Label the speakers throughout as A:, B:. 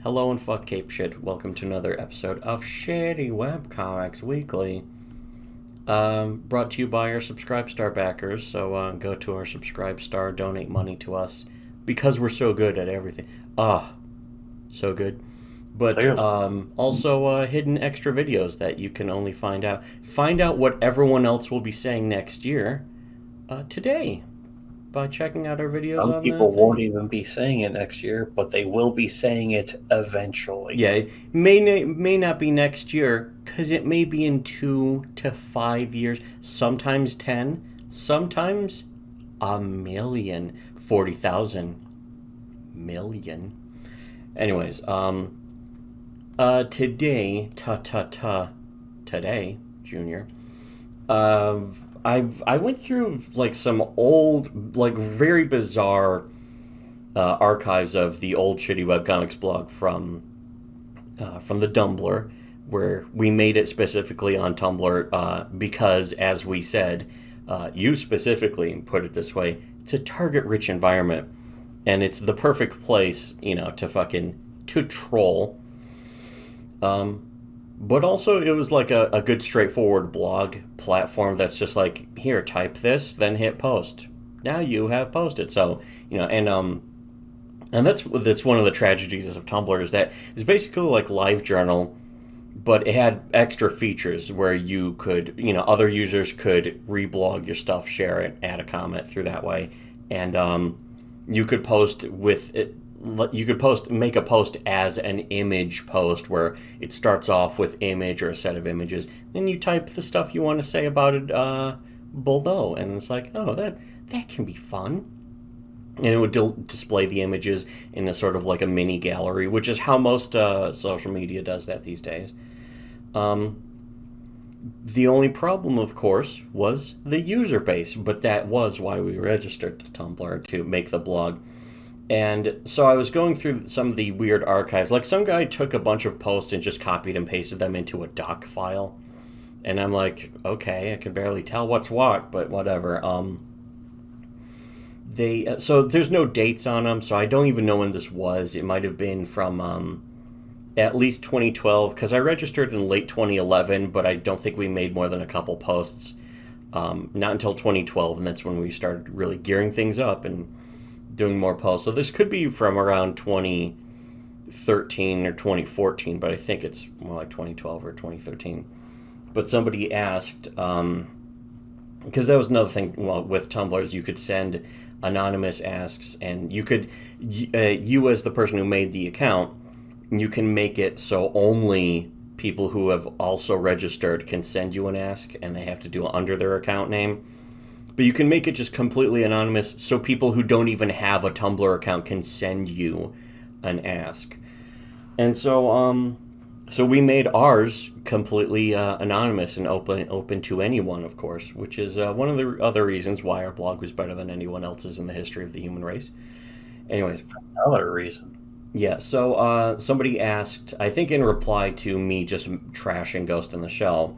A: Hello and fuck Cape Shit. Welcome to another episode of Shittywebcomics Weekly. Brought to you by our Subscribe Star backers. So go to our Subscribe Star, donate money to us because we're so good at everything. So good. But also hidden extra videos that you can only find out. Find out what everyone else will be saying next year today by checking out our videos
B: Some
A: on
B: people
A: the
B: won't
A: thing.
B: even be saying it next year, but they will be saying it eventually.
A: Yeah, it may not be next year because it may be in 2 to 5 years, sometimes 10, sometimes a million, 40,000 million. Anyways, today, Junior, I went through like some old, like very bizarre archives of the old Shitty Webcomics blog from the Dumbler, where we made it specifically on Tumblr because, as we said, you specifically put it this way: it's a target-rich environment, and it's the perfect place, to troll. But also, it was like a good, straightforward blog platform that's just like, here, type this, then hit post. Now you have posted. So, and that's one of the tragedies of Tumblr is that it's basically like LiveJournal, but it had extra features where you could, other users could reblog your stuff, share it, add a comment through that way, and you could post with it. You could make a post as an image post where it starts off with image or a set of images. Then you type the stuff you want to say about it below, and it's like, oh, that can be fun. And it would display the images in a sort of like a mini gallery, which is how most social media does that these days. The only problem, of course, was the user base, but that was why we registered to Tumblr to make the blog. And so I was going through some of the weird archives. Like some guy took a bunch of posts and just copied and pasted them into a doc file. And I'm like, okay, I can barely tell what's what, but whatever. So there's no dates on them, so I don't even know when this was. It might have been from at least 2012 because I registered in late 2011, but I don't think we made more than a couple posts. Not until 2012, and that's when we started really gearing things up and doing more posts. So this could be from around 2013 or 2014, but I think it's more like 2012 or 2013. But somebody asked, because that was another thing, well, with Tumblrs, you could send anonymous asks, and you could, you as the person who made the account, you can make it so only people who have also registered can send you an ask, and they have to do it under their account name. But you can make it just completely anonymous, so people who don't even have a Tumblr account can send you an ask. And so we made ours completely anonymous and open to anyone, of course, which is one of the other reasons why our blog was better than anyone else's in the history of the human race. Anyways,
B: Another reason.
A: yeah. So somebody asked, I think in reply to me just trashing Ghost in the Shell,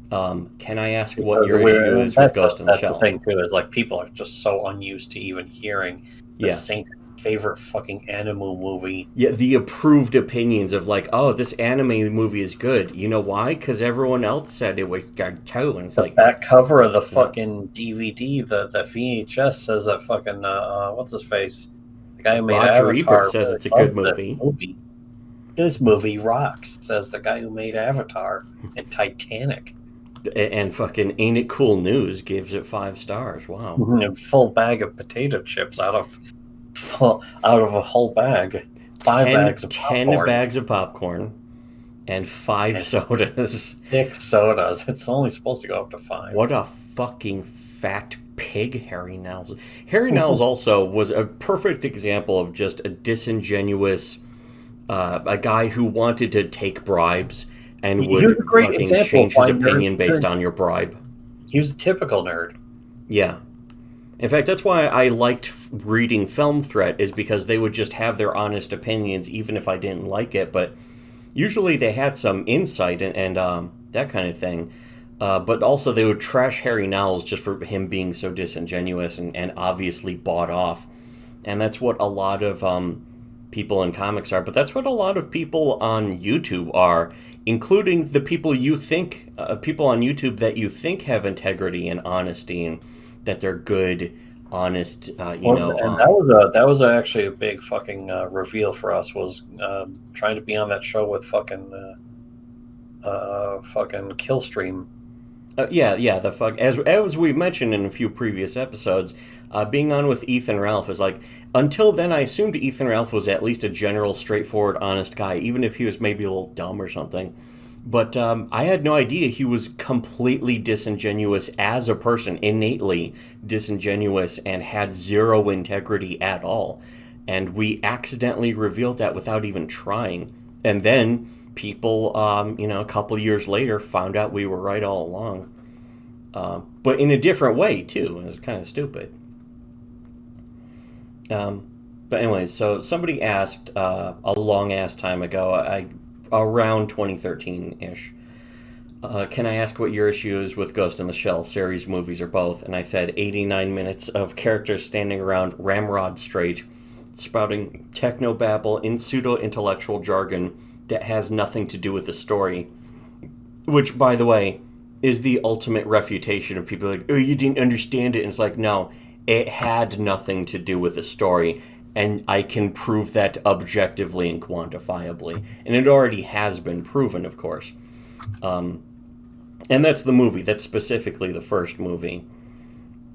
A: can I ask what your issue is with Ghost in the
B: That's the
A: Shell?
B: thing too, is like people are just so unused to even hearing the
A: Yeah.
B: Saint favorite fucking anime movie.
A: Yeah, the approved opinions of like, oh, this anime movie is good. You know why? Because everyone else said it was good too. And it's
B: The
A: like,
B: back cover of the
A: yeah,
B: fucking DVD, the VHS says that fucking what's his face? The guy who made
A: Roger Ebert
B: Avatar
A: says
B: really
A: it's a good
B: loves this
A: movie.
B: movie. This movie rocks, says the guy who made Avatar and Titanic.
A: And fucking Ain't It Cool News gives it 5 stars. Wow.
B: A full bag of potato chips out of a whole bag. Five bags of
A: Ten
B: popcorn
A: bags of popcorn and five
B: and
A: sodas.
B: 6 sodas. It's only supposed to go up to 5.
A: What a fucking fat pig Harry Niles. Harry Niles also was a perfect example of just a disingenuous, a guy who wanted to take bribes and
B: He was a
A: would
B: great
A: fucking
B: example of
A: change his
B: why nerds
A: opinion based on your bribe.
B: He was a typical nerd.
A: Yeah. In fact, that's why I liked reading Film Threat, is because they would just have their honest opinions, even if I didn't like it. But usually they had some insight and that kind of thing. But also they would trash Harry Niles just for him being so disingenuous and obviously bought off. And that's what a lot of people in comics are, but that's what a lot of people on YouTube are, including the people you think, people on YouTube that you think have integrity and honesty and that they're good, honest,
B: And that was actually a big fucking reveal for us. Was trying to be on that show with fucking Killstream.
A: Yeah, the fuck. As we've mentioned in a few previous episodes, being on with Ethan Ralph is like, until then I assumed Ethan Ralph was at least a general, straightforward, honest guy, even if he was maybe a little dumb or something. But I had no idea he was completely disingenuous as a person, innately disingenuous, and had zero integrity at all. And we accidentally revealed that without even trying. And then people, a couple years later, found out we were right all along. But in a different way, too. It was kind of stupid. But anyways, so somebody asked a long-ass time ago, around 2013-ish, can I ask what your issue is with Ghost in the Shell, series, movies, or both? And I said 89 minutes of characters standing around ramrod straight, spouting technobabble in pseudo-intellectual jargon that has nothing to do with the story. Which, by the way, is the ultimate refutation of people like, oh, you didn't understand it. And it's like, no, it had nothing to do with the story. And I can prove that objectively and quantifiably. And it already has been proven, of course. And that's the movie. That's specifically the first movie.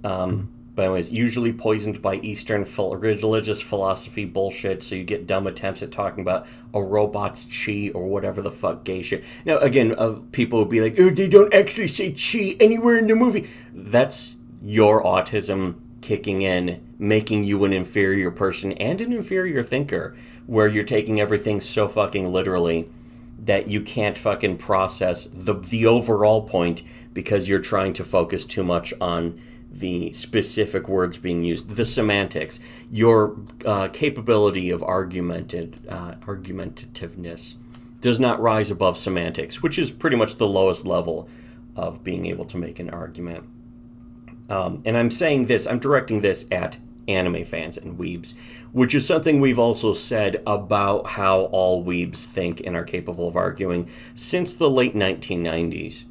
A: But anyways, usually poisoned by Eastern religious philosophy bullshit, so you get dumb attempts at talking about a robot's chi or whatever the fuck gay shit. Now, again, people would be like, oh, they don't actually say chi anywhere in the movie. That's your autism kicking in, making you an inferior person and an inferior thinker, where you're taking everything so fucking literally that you can't fucking process the overall point because you're trying to focus too much on the specific words being used, the semantics, your capability of argumentativeness does not rise above semantics, which is pretty much the lowest level of being able to make an argument. And I'm directing this at anime fans and weebs, which is something we've also said about how all weebs think and are capable of arguing since the late 1990s.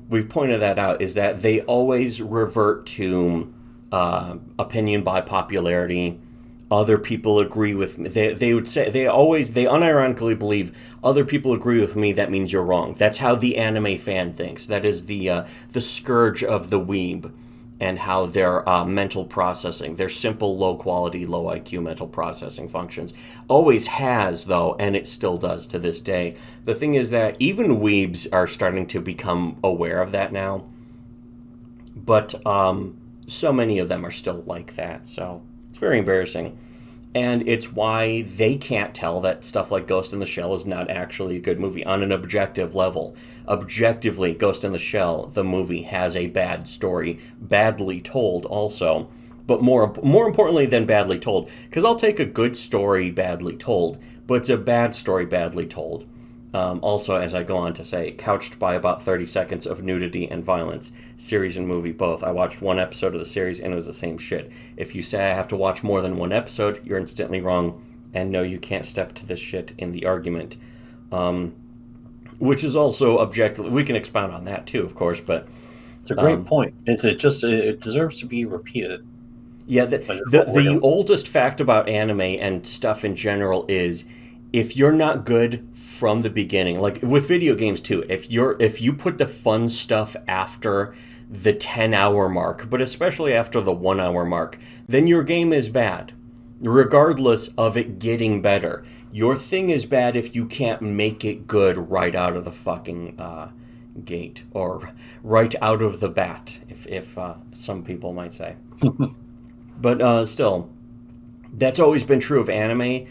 A: We've pointed that out, is that they always revert to opinion by popularity. Other people agree with me. They would say, they unironically believe other people agree with me, that means you're wrong. That's how the anime fan thinks. That is the scourge of the weeb, and how their mental processing, their simple, low quality, low IQ mental processing functions, always has, though, and it still does to this day. The thing is that even weebs are starting to become aware of that now, but so many of them are still like that, so it's very embarrassing. And it's why they can't tell that stuff like Ghost in the Shell is not actually a good movie on an objective level. Objectively, Ghost in the Shell, the movie, has a bad story, badly told also. But more importantly than badly told, because I'll take a good story badly told, but it's a bad story badly told. Also, as I go on to say, couched by about 30 seconds of nudity and violence. Series and movie both. I watched one episode of the series and it was the same shit. If you say I have to watch more than one episode, you're instantly wrong. And no, you can't step to this shit in the argument. Which is also objective. We can expound on that too, of course, but...
B: It's a great point. It deserves to be repeated.
A: Yeah, the oldest fact about anime and stuff in general is, if you're not good from the beginning, like with video games too, if you put the fun stuff after the 10-hour mark, but especially after the 1-hour mark, then your game is bad, regardless of it getting better. Your thing is bad if you can't make it good right out of the fucking gate, or right out of the bat, if some people might say. But still, that's always been true of anime.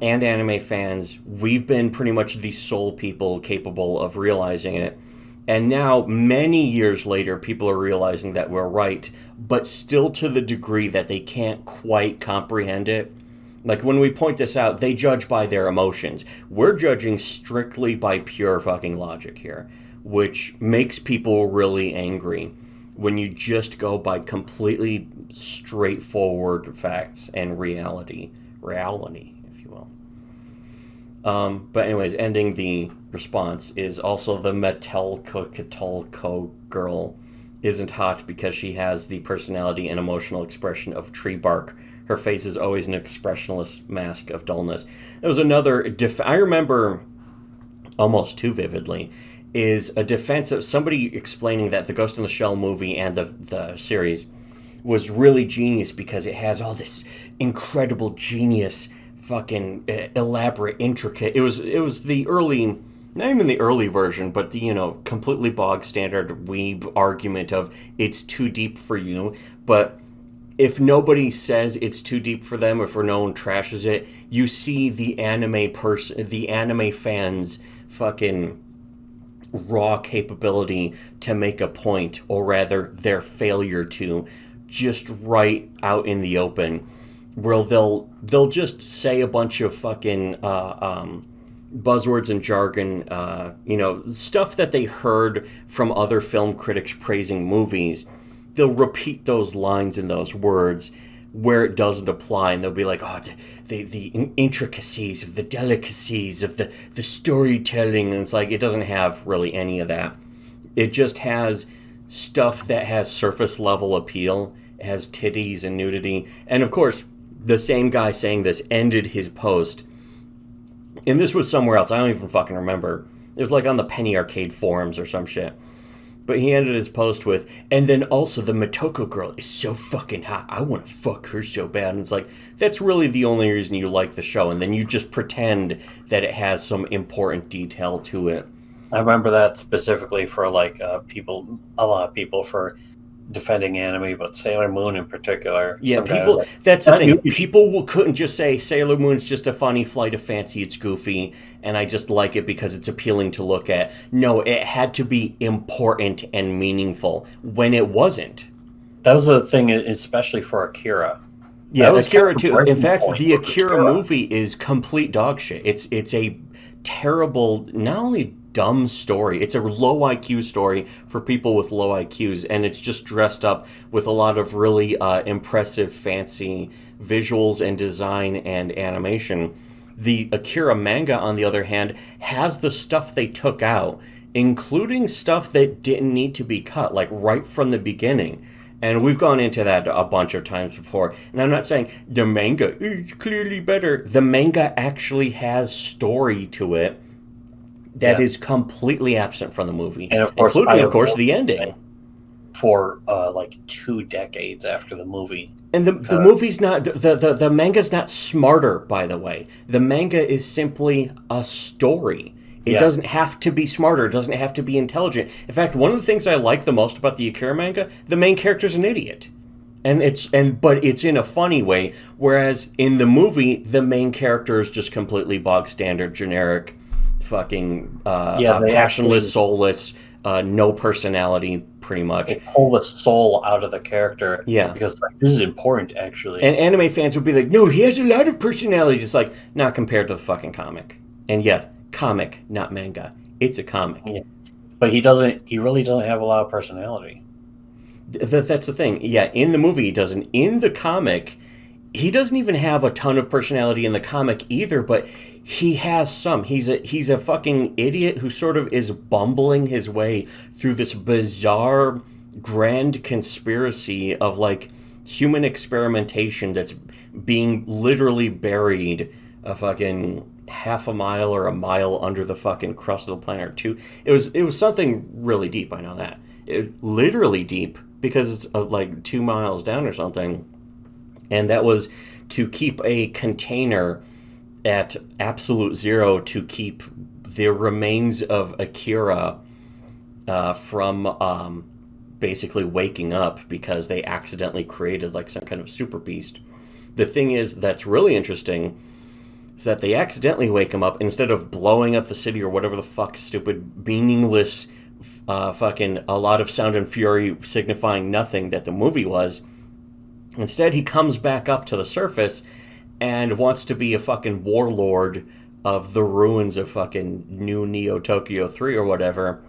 A: And anime fans. We've been pretty much the sole people capable of realizing it. And now, many years later, people are realizing that we're right, but still to the degree that they can't quite comprehend it. Like, when we point this out, they judge by their emotions. We're judging strictly by pure fucking logic here, which makes people really angry when you just go by completely straightforward facts and reality reality, if you will. But anyways, ending the response is also the Metelko girl isn't hot because she has the personality and emotional expression of tree bark. Her face is always an expressionless mask of dullness. There was another... I remember almost too vividly, is a defense of somebody explaining that the Ghost in the Shell movie and the series was really genius because it has all this incredible genius, fucking elaborate, intricate... It was the early... Not even the early version, but the, completely bog standard weeb argument of it's too deep for you. But if nobody says it's too deep for them, if no one trashes it, you see the anime fans' fucking raw capability to make a point, or rather their failure to, just right out in the open, where they'll just say a bunch of fucking buzzwords and jargon, stuff that they heard from other film critics praising movies. They'll repeat those lines and those words where it doesn't apply, and they'll be like, oh, the intricacies of the delicacies of the storytelling, and it's like, it doesn't have really any of that. It just has stuff that has surface level appeal. It has titties and nudity, and of course, the same guy saying this ended his post, and this was somewhere else, I don't even fucking remember. It was like on the Penny Arcade forums or some shit. But he ended his post with, and then also the Motoko girl is so fucking hot. I want to fuck her so bad. And it's like, that's really the only reason you like the show. And then you just pretend that it has some important detail to it.
B: I remember that specifically for a lot of people for defending anime, but Sailor Moon in particular.
A: Yeah, people. That's the thing. People couldn't just say Sailor Moon's just a funny flight of fancy. It's goofy, and I just like it because it's appealing to look at. No, it had to be important and meaningful when it wasn't.
B: That was the thing, especially for Akira.
A: Yeah, Akira too. In fact, the Akira movie is complete dog shit. It's a terrible, not only dumb story, it's a low IQ story for people with low IQs, and it's just dressed up with a lot of really impressive, fancy visuals and design and animation. The Akira manga, on the other hand, has the stuff they took out, including stuff that didn't need to be cut, like right from the beginning. And we've gone into that a bunch of times before. And I'm not saying the manga is clearly better. The manga actually has story to it that is completely absent from the movie,
B: and of course,
A: including, the ending.
B: For 2 decades after the movie,
A: and the movie's not the manga's not smarter. By the way, the manga is simply a story. It doesn't have to be smarter. It doesn't have to be intelligent. In fact, one of the things I like the most about the Akira manga, the main character's an idiot, but it's in a funny way. Whereas in the movie, the main character is just completely bog standard, generic. Fucking passionless, soulless, no personality, pretty much.
B: They pull the soul out of the character.
A: Yeah.
B: Because this is important, actually.
A: And anime fans would be like, no, he has a lot of personality. Just like, not compared to the fucking comic. And yeah, comic, not manga. It's a comic.
B: Yeah. But he really doesn't have a lot of personality.
A: That's the thing. Yeah, in the movie he doesn't. In the comic, he doesn't even have a ton of personality in the comic either, but he has some. He's a fucking idiot who sort of is bumbling his way through this bizarre grand conspiracy of human experimentation that's being literally buried a fucking half a mile or a mile under the fucking crust of the planet or two. It was something really deep, I know that. Literally deep, because it's 2 miles down or something. And that was to keep a container at absolute zero to keep the remains of Akira from basically waking up because they accidentally created some kind of super beast. The thing is that's really interesting is that they accidentally wake him up instead of blowing up the city or whatever the fuck stupid meaningless fucking a lot of sound and fury signifying nothing that the movie was. Instead he comes back up to the surface and wants to be a fucking warlord of the ruins of fucking New Neo Tokyo 3 or whatever.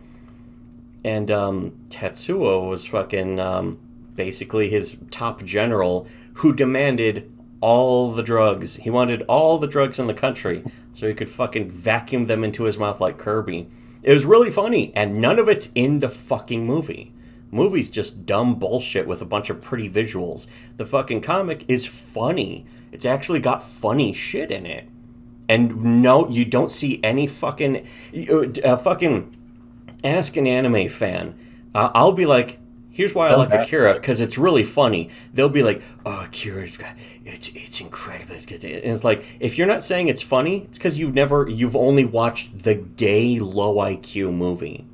A: And Tetsuo was fucking basically his top general who demanded all the drugs. He wanted all the drugs in the country so he could fucking vacuum them into his mouth like Kirby. It was really funny, and none of it's in the fucking movie. Movie's just dumb bullshit with a bunch of pretty visuals. The fucking comic is funny. It's actually got funny shit in it. And no, you don't see any fucking... fucking ask an anime fan. I'll be like, here's why I like Akira, because it's really funny. They'll be like, oh, Akira's got... It's incredible. And it's like, if you're not saying it's funny, it's because you've only watched the gay low IQ movie.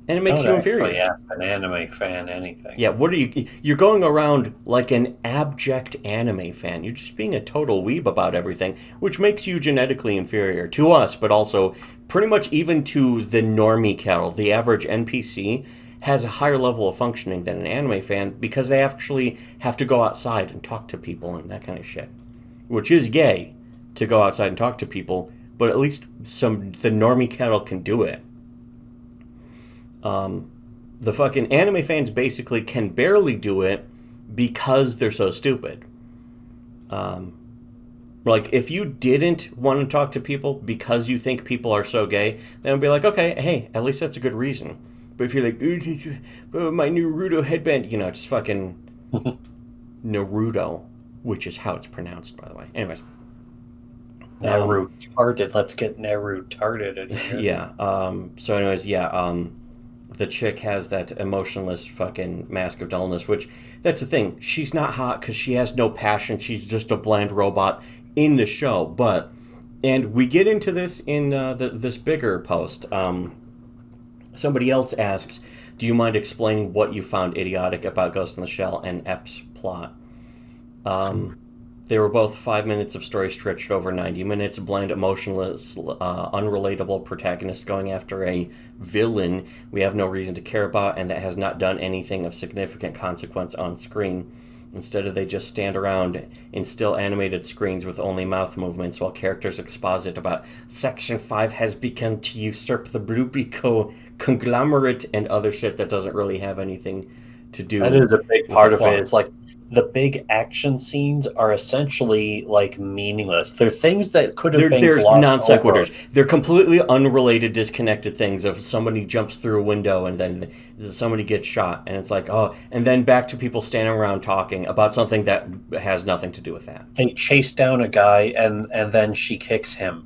A: And it makes you inferior.
B: Ask an anime fan anything.
A: Yeah, what are you? You're going around like an abject anime fan. You're just being a total weeb about everything, which makes you genetically inferior to us, but also pretty much even to the normie cattle. The average NPC has a higher level of functioning than an anime fan because they actually have to go outside and talk to people and that kind of shit, which is gay to go outside and talk to people, but at least the normie cattle can do it. The fucking anime fans basically can barely do it because they're so stupid. Like, if you didn't want to talk to people because you think people are so gay, then it'd be like, okay, hey, at least that's a good reason. But if you're like, my Naruto headband, just fucking Naruto, which is how it's pronounced, by the way. Anyways.
B: Naruto-tarded. Let's get Naruto-tarded in here.
A: Yeah. So anyways, the chick has that emotionless fucking mask of dullness, which, that's the thing. She's not hot because she has no passion. She's just a bland robot in the show. And we get into this in this bigger post. Somebody else asks, do you mind explaining what you found idiotic about Ghost in the Shell and Ep's plot? They were both 5 minutes of story stretched over 90 minutes, a bland, emotionless, unrelatable protagonist going after a villain we have no reason to care about and that has not done anything of significant consequence on screen. Instead, they just stand around in still animated screens with only mouth movements while characters exposit about Section 5 has begun to usurp the Bluebeco conglomerate and other shit that doesn't really have anything to do with
B: That is a big part of
A: plot.
B: it. It's like, the big action scenes are essentially like meaningless. They're things that could have been
A: There's
B: glossed
A: non sequiturs.
B: over.
A: They're completely unrelated, disconnected things of somebody jumps through a window and then somebody gets shot. And it's like, oh, and then back to people standing around talking about something that has nothing to do with that.
B: They chase down a guy and then she kicks him.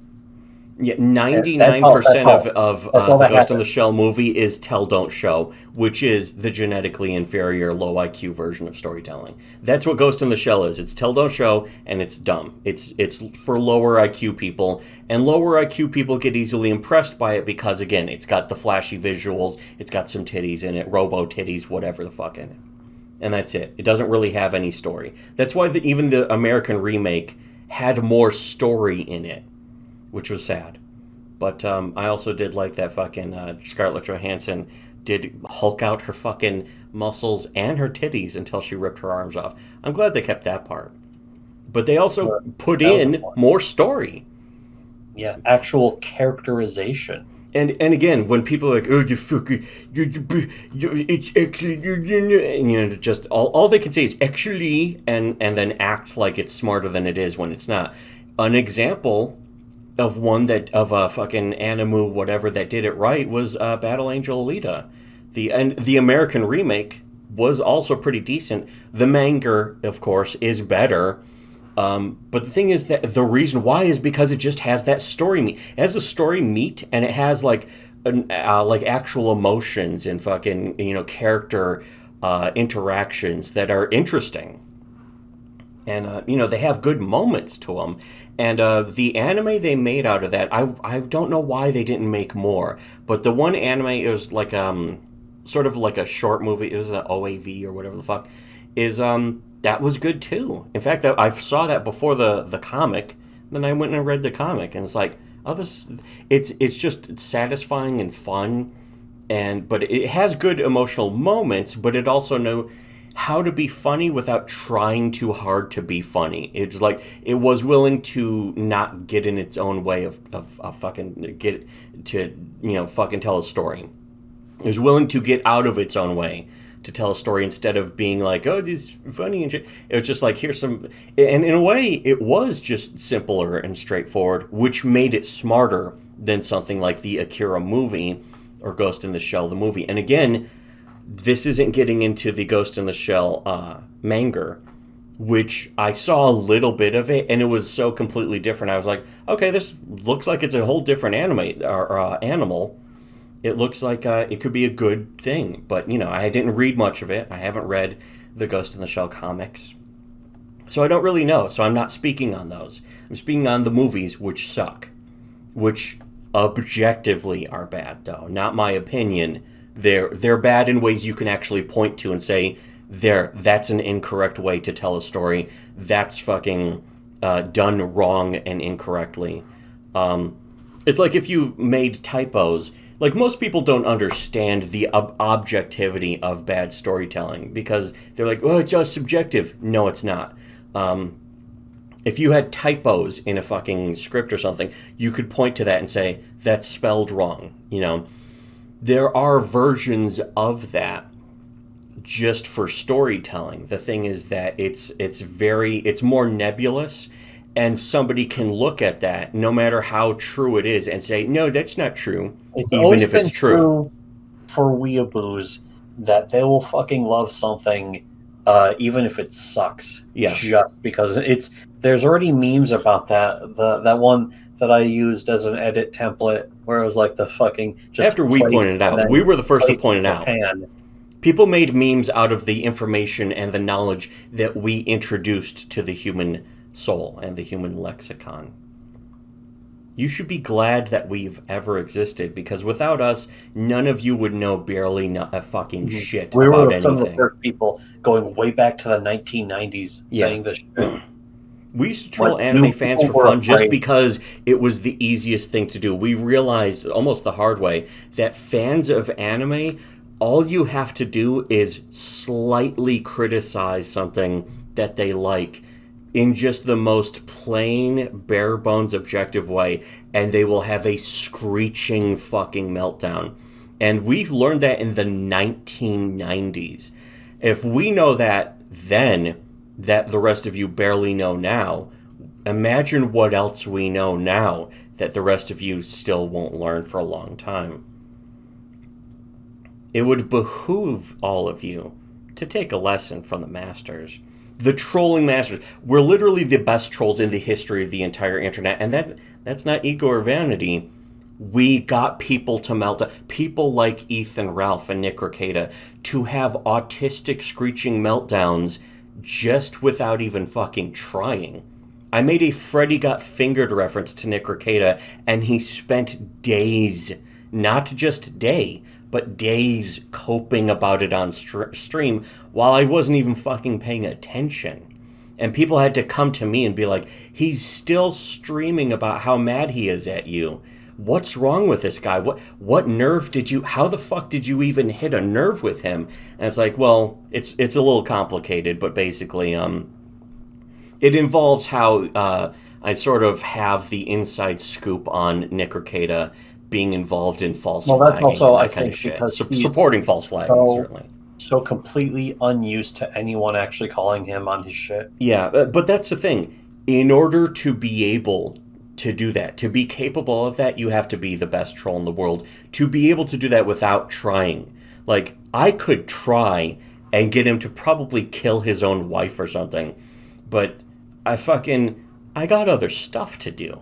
A: Yeah, 99% of the Ghost in the Shell movie is tell, don't show, which is the genetically inferior, low IQ version of storytelling. That's what Ghost in the Shell is. It's tell, don't show, and it's dumb. It's for lower IQ people, and lower IQ people get easily impressed by it because, again, it's got the flashy visuals, it's got some titties in it, robo titties, whatever the fuck in it. And that's it. It doesn't really have any story. That's why even the American remake had more story in it, which was sad. But I also did like that fucking Scarlett Johansson did Hulk out her fucking muscles and her titties until she ripped her arms off. I'm glad they kept that part. But they also put in more story.
B: Yeah, actual characterization.
A: And again, when people are like, oh, it's actually, just all they can say is actually, and then act like it's smarter than it is when it's not. An example of a fucking Animu whatever that did it right was Battle Angel Alita. The American remake was also pretty decent. The manga, of course, is better. But the thing is that the reason why is because it just has that story meat. It has a story meat, and it has like actual emotions and fucking character interactions that are interesting. And, they have good moments to them. And the anime they made out of that, I don't know why they didn't make more. But the one anime, it was like sort of like a short movie. It was an OAV or whatever the fuck. That was good too. In fact, I saw that before the comic. Then I went and read the comic. And it's like, it's just satisfying and fun. But it has good emotional moments, but it also knows how to be funny without trying too hard to be funny. It's like it was willing to not get in its own way of fucking get to fucking tell a story. It was willing to get out of its own way to tell a story instead of being like, oh, this is funny and shit. It was just like, here's some, and in a way, it was just simpler and straightforward, which made it smarter than something like the Akira movie or Ghost in the Shell, the movie. And again, this isn't getting into the Ghost in the Shell manga, which I saw a little bit of it, and it was so completely different. I was like, okay, this looks like it's a whole different animal. It looks like it could be a good thing. But, I didn't read much of it. I haven't read the Ghost in the Shell comics. So I don't really know. So I'm not speaking on those. I'm speaking on the movies, which suck. Which objectively are bad, though. Not my opinion. They're bad in ways you can actually point to and say, that's an incorrect way to tell a story. That's fucking done wrong and incorrectly. It's like if you made typos. Like, most people don't understand the objectivity of bad storytelling because they're like, oh, it's just subjective. No, it's not. If you had typos in a fucking script or something, you could point to that and say, that's spelled wrong. There are versions of that just for storytelling. The thing is that it's more nebulous, and somebody can look at that no matter how true it is and say, no, that's not true, even if it's true.
B: For weeaboos that they will fucking love something even if it sucks.
A: Yeah.
B: Just because there's already memes about that. That one that I used as an edit template where it was like the fucking just
A: after we pointed it out. We were the first to point it out. People made memes out of the information and the knowledge that we introduced to the human soul and the human lexicon. You should be glad that we've ever existed, because without us, none of you would know barely a fucking shit about anything. We were some of the first
B: people going way back to the 1990s saying this shit.
A: We used to troll anime fans for fun just because it was the easiest thing to do. We realized almost the hard way that fans of anime, all you have to do is slightly criticize something that they like in just the most plain, bare-bones, objective way, and they will have a screeching fucking meltdown. And we've learned that in the 1990s. If we know that then, that the rest of you barely know now, imagine what else we know now that the rest of you still won't learn for a long time. It would behoove all of you to take a lesson from the masters. The trolling masters. We're literally the best trolls in the history of the entire internet, and that's not ego or vanity. We got people to melt up. People like Ethan Ralph and Nick Rekieta to have autistic screeching meltdowns just without even fucking trying. I made a Freddy Got Fingered reference to Nick Rekieta, and he spent days, not just day, but days coping about it on stream while I wasn't even fucking paying attention. And people had to come to me and be like, he's still streaming about how mad he is at you. What's wrong with this guy? What nerve how the fuck did you even hit a nerve with him? And it's like, well, it's a little complicated, but basically, it involves how I sort of have the inside scoop on Nick Rekieta being involved in false flagging. Well, that's also, I think, because supporting false flagging, certainly.
B: So completely unused to anyone actually calling him on his shit.
A: Yeah, but that's the thing. In order to be able to do that, to be capable of that, you have to be the best troll in the world. To be able to do that without trying. Like, I could try and get him to probably kill his own wife or something, but I got other stuff to do.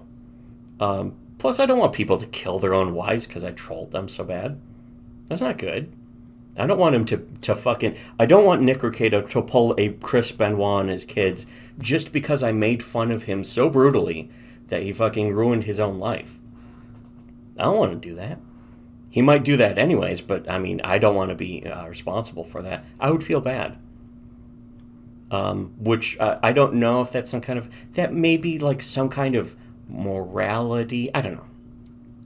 A: Plus, I don't want people to kill their own wives because I trolled them so bad. That's not good. I don't want him I don't want Nick Rekieta to pull a Chris Benoit on his kids just because I made fun of him so brutally that he fucking ruined his own life. I don't want to do that. He might do that anyways, but I mean, I don't want to be responsible for that. I would feel bad. Which I don't know if that's that may be like some kind of morality. I don't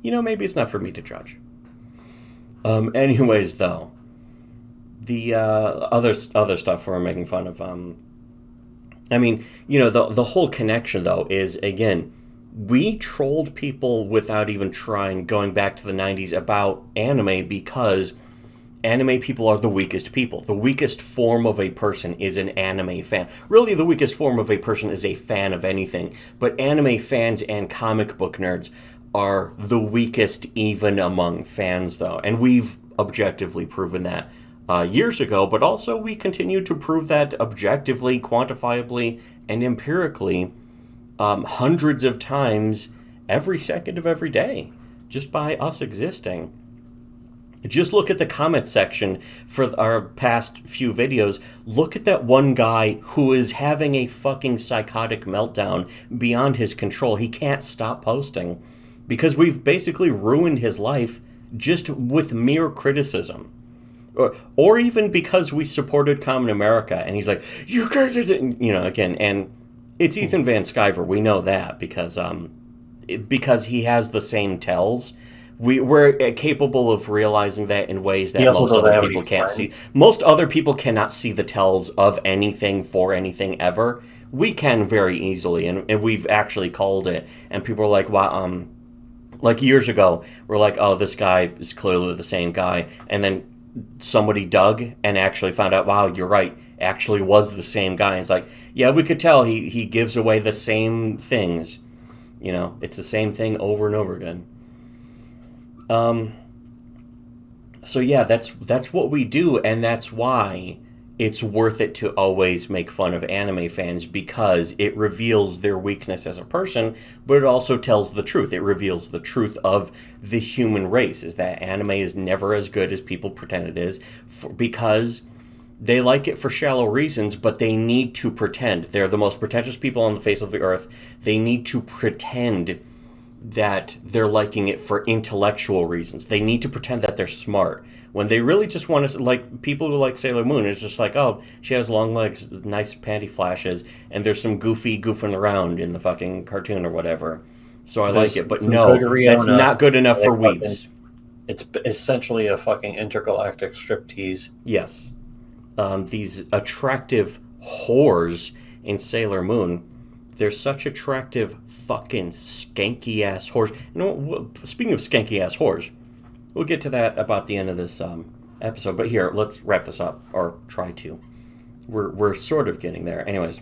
A: know. Maybe it's not for me to judge. Anyways, though, the other stuff we're making fun of. I mean, the whole connection though is, again, we trolled people without even trying, going back to the 90s about anime because anime people are the weakest people. The weakest form of a person is an anime fan. Really, the weakest form of a person is a fan of anything. But anime fans and comic book nerds are the weakest even among fans, though. And we've objectively proven that years ago, but also we continue to prove that objectively, quantifiably, and empirically hundreds of times every second of every day, just by us existing. Just look at the comment section for our past few videos. Look at that one guy who is having a fucking psychotic meltdown beyond his control. He can't stop posting because we've basically ruined his life just with mere criticism. Or even because we supported Common America and he's like, you guys, again, and it's Ethan Van Sciver. We know that because he has the same tells. We're capable of realizing that in ways that most other people can't see. Most other people cannot see the tells of anything for anything ever. We can very easily, and we've actually called it. And people are like, "Wow!" Like years ago, we're like, "Oh, this guy is clearly the same guy," and then somebody dug and actually found out, "Wow, you're right. Actually, was the same guy." And it's like, yeah, we could tell he gives away the same things. It's the same thing over and over again. So yeah, that's what we do, and that's why it's worth it to always make fun of anime fans, because it reveals their weakness as a person, but it also tells the truth. It reveals the truth of the human race, is that anime is never as good as people pretend it is, because they like it for shallow reasons, but they need to pretend. They're the most pretentious people on the face of the earth. They need to pretend that they're liking it for intellectual reasons. They need to pretend that they're smart when they really just want to, like people who like Sailor Moon. It's just like, oh, she has long legs, nice panty flashes, and there's some goofing around in the fucking cartoon or whatever. So I like it, but no, that's not good enough for weebs.
B: It's essentially a fucking intergalactic striptease.
A: Yes. These attractive whores in Sailor Moon, they're such attractive fucking skanky ass whores. Speaking of skanky ass whores, we'll get to that about the end of this episode. But here, let's wrap this up, or try to. We're sort of getting there. Anyways,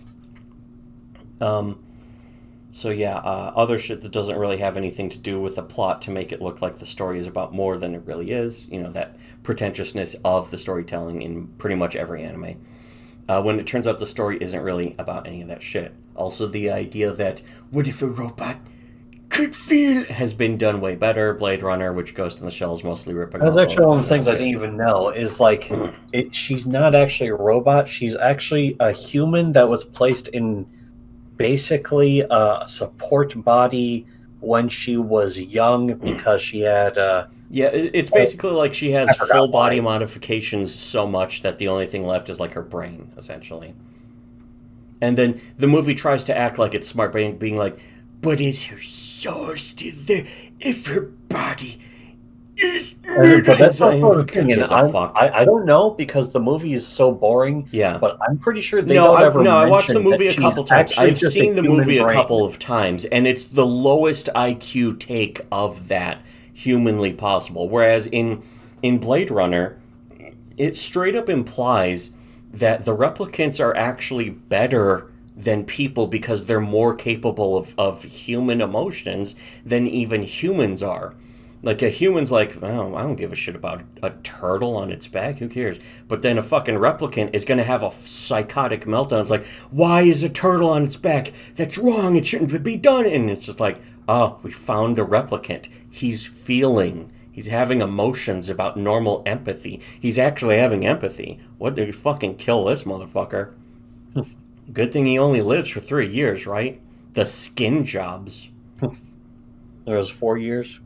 A: so yeah, other shit that doesn't really have anything to do with the plot to make it look like the story is about more than it really is. That pretentiousness of the storytelling in pretty much every anime. When it turns out the story isn't really about any of that shit. Also, the idea that, what if a robot could feel, has been done way better. Blade Runner, which Ghost in the Shell is mostly ripping off.
B: That's actually one of the things I didn't even know, is like, she's not actually a robot. She's actually a human that was placed in basically a support body when she was young because she had...
A: yeah, it's basically like she has full body modifications so much that the only thing left is like her brain, essentially. And then the movie tries to act like it's smart by being like, but is her soul still there if her body is...
B: But that's also the thing, and I don't know, because the movie is so boring.
A: Yeah.
B: But I'm pretty sure they don't ever mention
A: I watched the movie a couple times. I've seen the movie
B: a
A: couple of times, and it's the lowest IQ take of that humanly possible. Whereas in Blade Runner, it straight up implies that the replicants are actually better than people because they're more capable of human emotions than even humans are. Like, a human's like, oh, I don't give a shit about a turtle on its back, who cares? But then a fucking replicant is going to have a psychotic meltdown. It's like, why is a turtle on its back? That's wrong, it shouldn't be done. And it's just like, oh, we found the replicant. He's feeling. He's having emotions about normal empathy. He's actually having empathy. What, did you fucking kill this motherfucker? Good thing he only lives for 3 years, right? The skin jobs.
B: There was 4 years?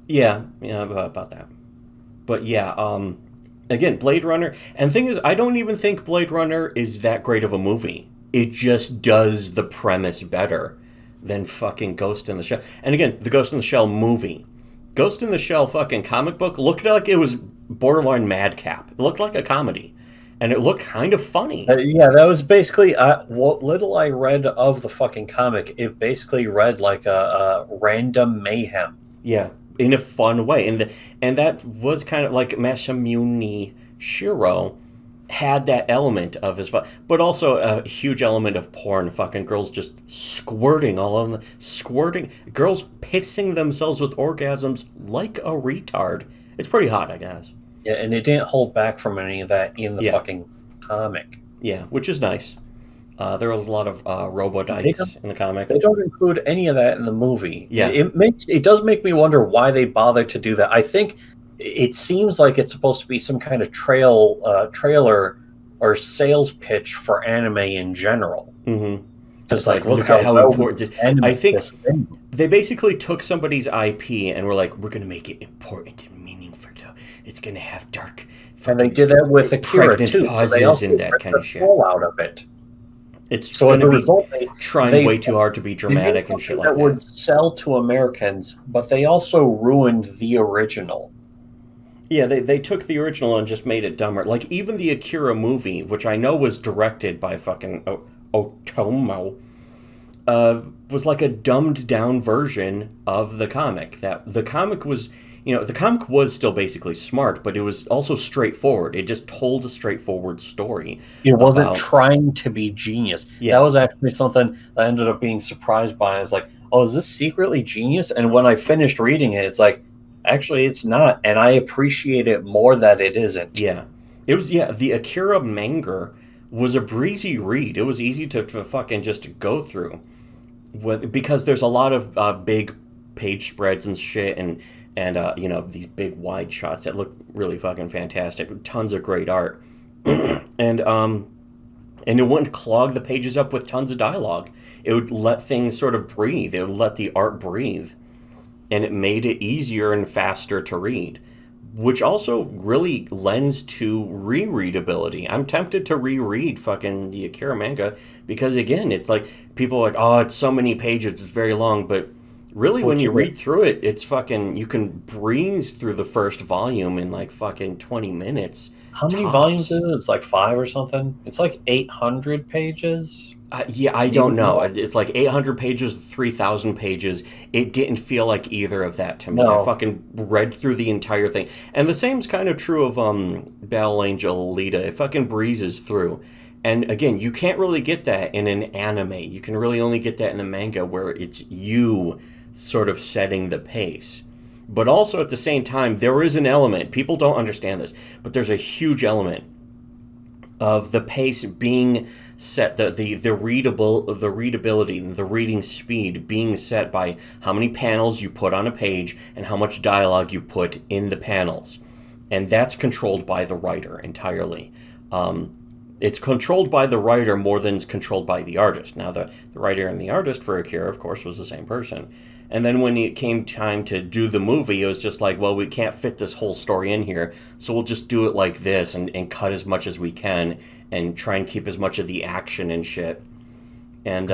A: Yeah, about that. But yeah, again, Blade Runner. And the thing is, I don't even think Blade Runner is that great of a movie. It just does the premise better than fucking Ghost in the Shell. And again, the Ghost in the Shell movie. Ghost in the Shell fucking comic book looked like it was borderline madcap. It looked like a comedy. And it looked kind of funny.
B: Yeah, that was basically what little I read of the fucking comic. It basically read like a random mayhem.
A: Yeah, in a fun way, and that was kind of like Masamune Shiro had that element of his fun, but also a huge element of porn. Fucking girls just squirting all of them, squirting, girls pissing themselves with orgasms like a retard. It's pretty hot, I guess.
B: Yeah, and it didn't hold back from any of that in the
A: Yeah,
B: fucking comic.
A: yeah, which is nice. There was a lot of
B: They don't,
A: robo-dykes in the comic.
B: they don't include any of that in the movie.
A: Yeah,
B: It does make me wonder why they bothered to do that. I think it seems like it's supposed to be some kind of trailer or sales pitch for anime in general.
A: mm-hmm.
B: Because
A: It's like,
B: look
A: look at how
B: well
A: important
B: we animate
A: I think
B: this thing.
A: they basically took somebody's IP and were like, we're going to make it important and meaningful. It's going to have dark
B: And they
A: fucking
B: did that with Akira
A: pregnant
B: too. So
A: pauses
B: they also
A: and that
B: ripped
A: kind
B: the
A: of shit.
B: soul out of it.
A: It's
B: So
A: going
B: as
A: to
B: a
A: be
B: result,
A: trying way too hard to be
B: they made
A: dramatic and shit
B: something
A: like
B: that would
A: that.
B: sell to Americans, but they also ruined the original.
A: Yeah, they took the original and just made it dumber. Like, even the Akira movie, which I know was directed by fucking Otomo, was like a dumbed down version of the comic. That the comic was, the comic was still basically smart, but it was also straightforward. It just told a straightforward story
B: It wasn't
A: about,
B: trying to be genius. That
A: yeah,
B: was actually something I ended up being surprised by. I was like, oh, is this secretly genius? And when I finished reading it, it's like, actually, it's not. And I appreciate it more that it isn't.
A: yeah. It was, yeah, the Akira manga was a breezy read. It was easy to fucking just go through. Because there's a lot of big page spreads and shit, and these big wide shots that look really fucking fantastic. Tons of great art, and it wouldn't clog the pages up with tons of dialogue. It would let things sort of breathe. It would let the art breathe, and it made it easier and faster to read, which also really lends to rereadability. I'm tempted to reread fucking the Akira manga because, again, it's like people are like, oh, it's so many pages, it's very long, but really when you read through it, it's fucking, you can breeze through the first volume in like fucking 20 minutes.
B: How many
A: tops.
B: volumes is it? It's like 5 or something. It's like 800 pages.
A: Yeah, I don't know. It's like 800 pages, 3,000 pages. It didn't feel like either of that to me.
B: No.
A: I fucking read through the entire thing. And the same's kind of true of Battle Angel Alita. It fucking breezes through. And again, you can't really get that in an anime. You can really only get that in the manga where it's you sort of setting the pace. But also at the same time, there is an element, people don't understand this, but there's a huge element of the pace being set, the readability, the reading speed being set by how many panels you put on a page and how much dialogue you put in the panels. And that's controlled by the writer entirely. It's controlled by the writer more than it's controlled by the artist. Now, the writer and the artist for Akira, of course, was the same person. And then when it came time to do the movie, it was just like, well, we can't fit this whole story in here, so we'll just do it like this and cut as much as we can and try and keep as much of the action and shit. And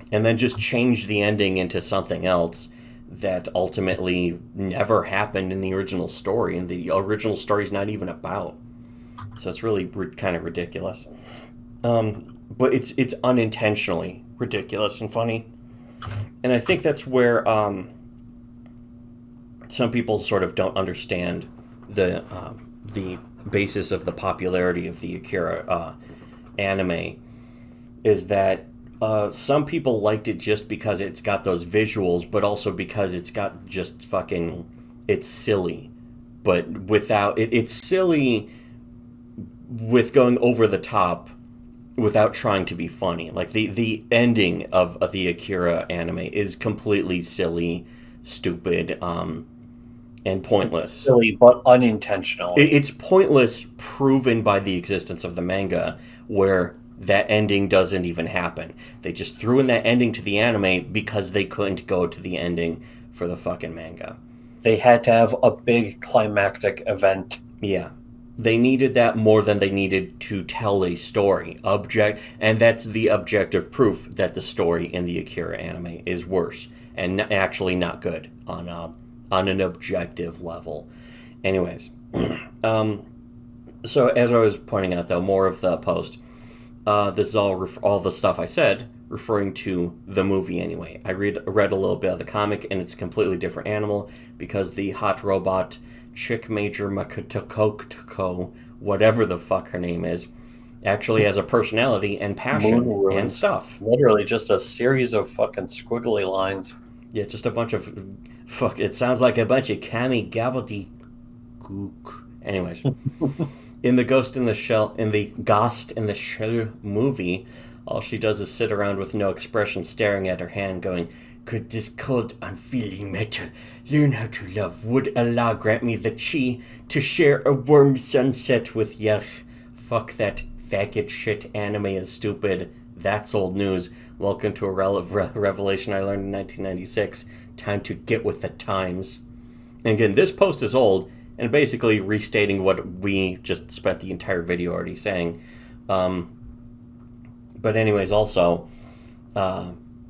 A: then just change the ending into something else that ultimately never happened in the original story, and the original story's not even about. So it's really kind of ridiculous. But it's unintentionally ridiculous and funny. And I think that's where some people sort of don't understand the basis of the popularity of the Akira anime, is that some people liked it just because it's got those visuals, but also because it's got just fucking, it's silly. But without, it's silly with going over the top without trying to be funny. Like the ending of the Akira anime is completely silly, stupid, and pointless.
B: Silly, but unintentionally.
A: It's pointless, proven by the existence of the manga, where that ending doesn't even happen. They just threw in that ending to the anime because they couldn't go to the ending for the fucking manga.
B: They had to have a big climactic event.
A: Yeah. They needed that more than they needed to tell a story. And that's the objective proof that the story in the Akira anime is worse and actually not good on an objective level. Anyways, so as I was pointing out, though, more of the post. This is all the stuff I said referring to the movie anyway. I read a little bit of the comic, and it's a completely different animal because the hot robot Chick Major Makotoko, whatever the fuck her name is, actually has a personality and passion and stuff.
B: Literally just a series of fucking squiggly lines.
A: Yeah, just a bunch of fuck. It sounds like a bunch of kami gobbledygook. Anyways, in the Ghost in the Shell movie, all she does is sit around with no expression, staring at her hand, going, "Could this cold, unfeeling metal learn how to love? Would Allah grant me the chi to share a warm sunset with Yah? Fuck that faggot shit. Anime is stupid. That's old news. Welcome to a revelation I learned in 1996. Time to get with the times." And again, this post is old and basically restating what we just spent the entire video already saying. But anyways, also,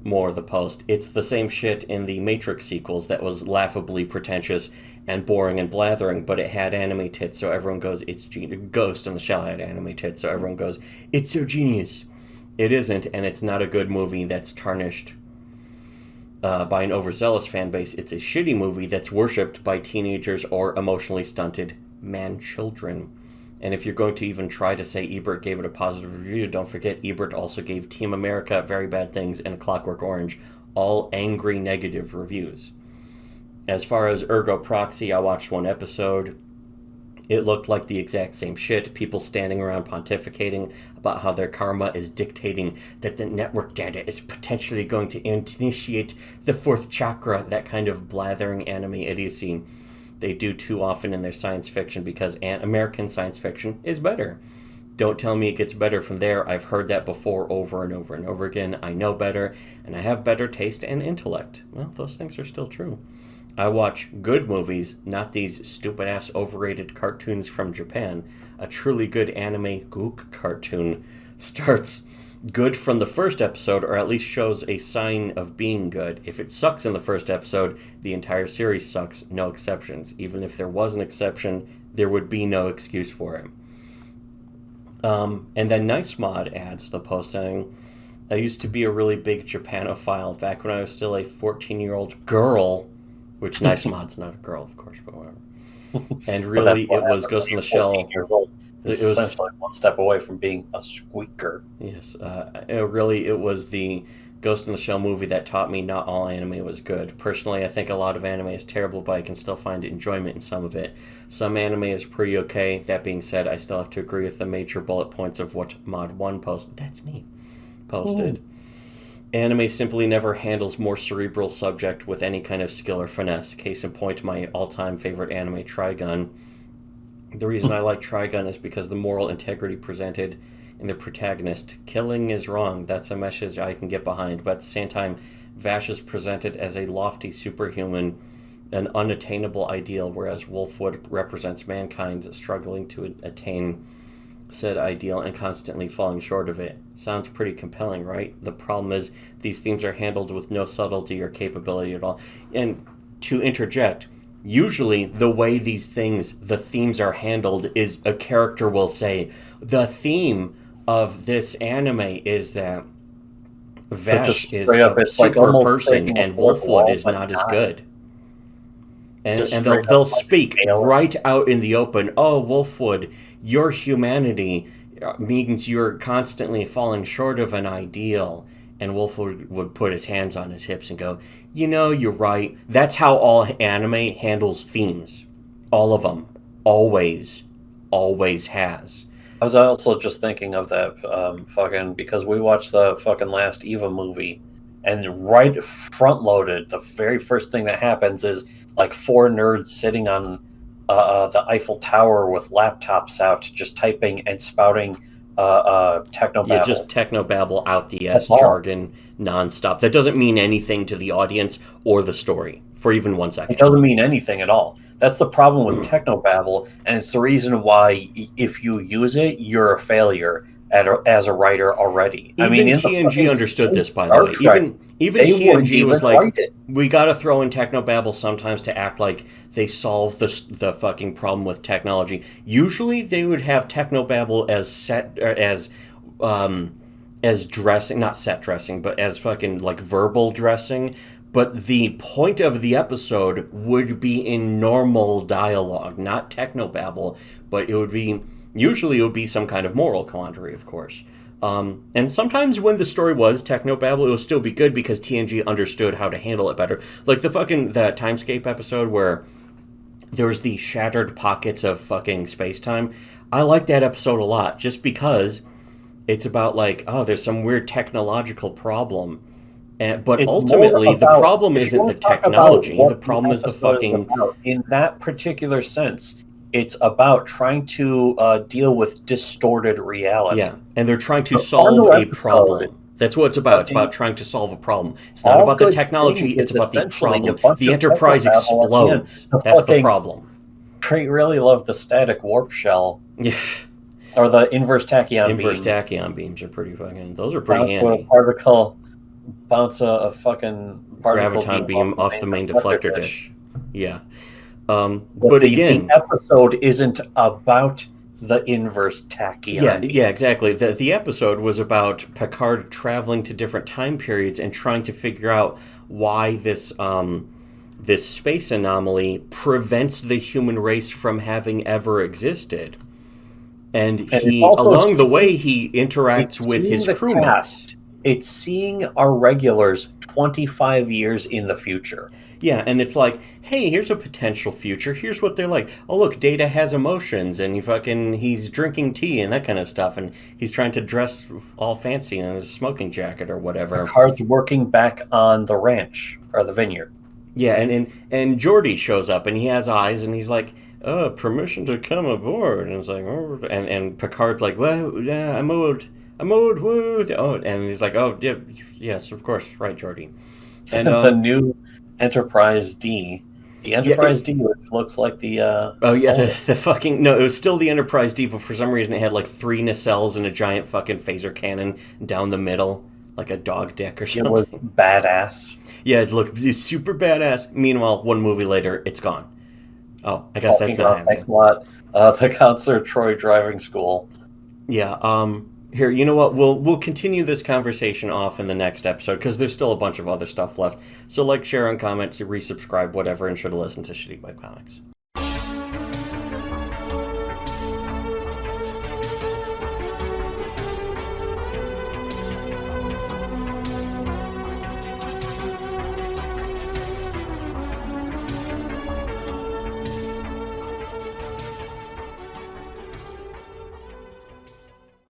A: more of the post. It's the same shit in the Matrix sequels that was laughably pretentious and boring and blathering, but it had anime tits, so everyone goes, it's genius. Ghost in the Shell had anime tits, so everyone goes, it's so genius. It isn't, and it's not a good movie that's tarnished by an overzealous fan base. It's a shitty movie that's worshipped by teenagers or emotionally stunted man-children. And if you're going to even try to say Ebert gave it a positive review, don't forget Ebert also gave Team America Very Bad Things and Clockwork Orange all angry negative reviews. As far as Ergo Proxy, I watched one episode. It looked like the exact same shit. People standing around pontificating about how their karma is dictating that the network data is potentially going to initiate the fourth chakra, that kind of blathering anime idiocy they do too often in their science fiction because American science fiction is better. Don't tell me it gets better from there. I've heard that before over and over and over again. I know better, and I have better taste and intellect. Well, those things are still true. I watch good movies, not these stupid-ass overrated cartoons from Japan. A truly good anime gook cartoon starts good from the first episode, or at least shows a sign of being good. If it sucks in the first episode, the entire series sucks, no exceptions. Even if there was an exception, there would be no excuse for it. And then Nice Mod adds the post saying, I used to be a really big Japanophile back when I was still a 14-year-old girl, which Nice Mod's not a girl, of course, but whatever. And really, it was Ghost in the Shell.
B: It was essentially one step away from being a squeaker.
A: Yes. It was the Ghost in the Shell movie that taught me not all anime was good. Personally, I think a lot of anime is terrible, but I can still find enjoyment in some of it. Some anime is pretty okay. That being said, I still have to agree with the major bullet points of what Mod 1 posted. That's me. Posted. Ooh. Anime simply never handles more cerebral subject with any kind of skill or finesse. Case in point, my all-time favorite anime, Trigun. The reason I like Trigun is because the moral integrity presented in the protagonist. Killing is wrong. That's a message I can get behind. But at the same time, Vash is presented as a lofty superhuman, an unattainable ideal, whereas Wolfwood represents mankind struggling to attain said ideal and constantly falling short of it. Sounds pretty compelling, right? The problem is these themes are handled with no subtlety or capability at all. And to interject, usually the way the themes are handled is a character will say, the theme of this anime is that Vash is a super person and Wolfwood is not as good. And they'll speak right out in the open, oh, Wolfwood, your humanity means you're constantly falling short of an ideal. And Wolfwood would put his hands on his hips and go, you know, you're right. That's how all anime handles themes. All of them. Always. Always has.
B: I was also just thinking of that because we watched the fucking last Eva movie, and right front-loaded, the very first thing that happens is like four nerds sitting on the Eiffel Tower with laptops out, just typing and spouting technobabble.
A: Yeah, just technobabble out the jargon nonstop. That doesn't mean anything to the audience or the story for even 1 second.
B: It doesn't mean anything at all. That's the problem with technobabble, and it's the reason why if you use it, you're a failure as a writer already.
A: Even TNG understood this, by the way. Even TNG was like, we got to throw in technobabble sometimes to act like they solve the fucking problem with technology. Usually they would have technobabble as as dressing, not set dressing, but as fucking like verbal dressing. But the point of the episode would be in normal dialogue, not technobabble, but it would be, usually it would be some kind of moral quandary, of course. And sometimes when the story was technobabble, it would still be good because TNG understood how to handle it better. Like that Timescape episode where there was the shattered pockets of fucking space time. I like that episode a lot just because it's about like, oh, there's some weird technological problem. But
B: It's more
A: ultimately, the
B: about,
A: problem
B: if you
A: isn't the
B: want to talk about
A: technology. The
B: what the
A: problem is the
B: episode is
A: fucking.
B: about, in that particular sense, it's about trying to deal with distorted reality.
A: Yeah. And they're trying to
B: The
A: solve
B: final
A: a
B: episode,
A: problem. That's what it's about. It's
B: the
A: about trying to solve a problem. It's not
B: all
A: about the
B: good thing
A: technology,
B: is
A: it's about the
B: essentially a
A: problem.
B: bunch
A: The
B: of
A: Enterprise
B: technobabble at the end.
A: explodes.
B: The
A: That's the
B: fucking
A: problem.
B: I really love the static warp shell
A: Yeah.
B: or the inverse tachyon
A: Inverse
B: beam.
A: tachyon beams are pretty fucking. Those are pretty
B: Bounce a
A: handy.
B: particle, bounce a fucking particle
A: Graviton beam off the main deflector dish. Yeah.
B: But
A: But
B: the
A: again,
B: episode isn't about the inverse
A: yeah,
B: tachyon beam.
A: yeah, exactly. The episode was about Picard traveling to different time periods and trying to figure out why this space anomaly prevents the human race from having ever existed. And
B: And it's
A: he,
B: also
A: along the way, he interacts with
B: seeing
A: his
B: the
A: crewmates.
B: cast. It's seeing our regulars 25 years in the future.
A: Yeah, and it's like, hey, here's a potential future. Here's what they're like. Oh, look, Data has emotions, and he's drinking tea and that kind of stuff, and he's trying to dress all fancy in his smoking jacket or whatever.
B: Picard's working back on the ranch or the vineyard.
A: Yeah, and Geordi shows up, and he has eyes, and he's like, oh, permission to come aboard, and it's like, oh, and Picard's like, well, yeah, I'm old, woo, oh, and he's like, oh, yeah, yes, of course, right, Geordi, and
B: The new Enterprise D. The Enterprise
A: yeah,
B: D, which looks like the
A: oh yeah, the fucking no, it was still the Enterprise D, but for some reason it had like 3 nacelles and a giant fucking phaser cannon down the middle, like a dog dick or
B: it was
A: something.
B: badass.
A: Yeah, it looked super badass. Meanwhile, one movie later, it's gone. Oh, I guess that's not happening.
B: Thanks a lot. The Counselor Troy Driving School.
A: Yeah. Here, you know what? We'll continue this conversation off in the next episode because there's still a bunch of other stuff left. So, like, share, and comment, resubscribe, whatever, and sure to listen to Shitty Webcomics.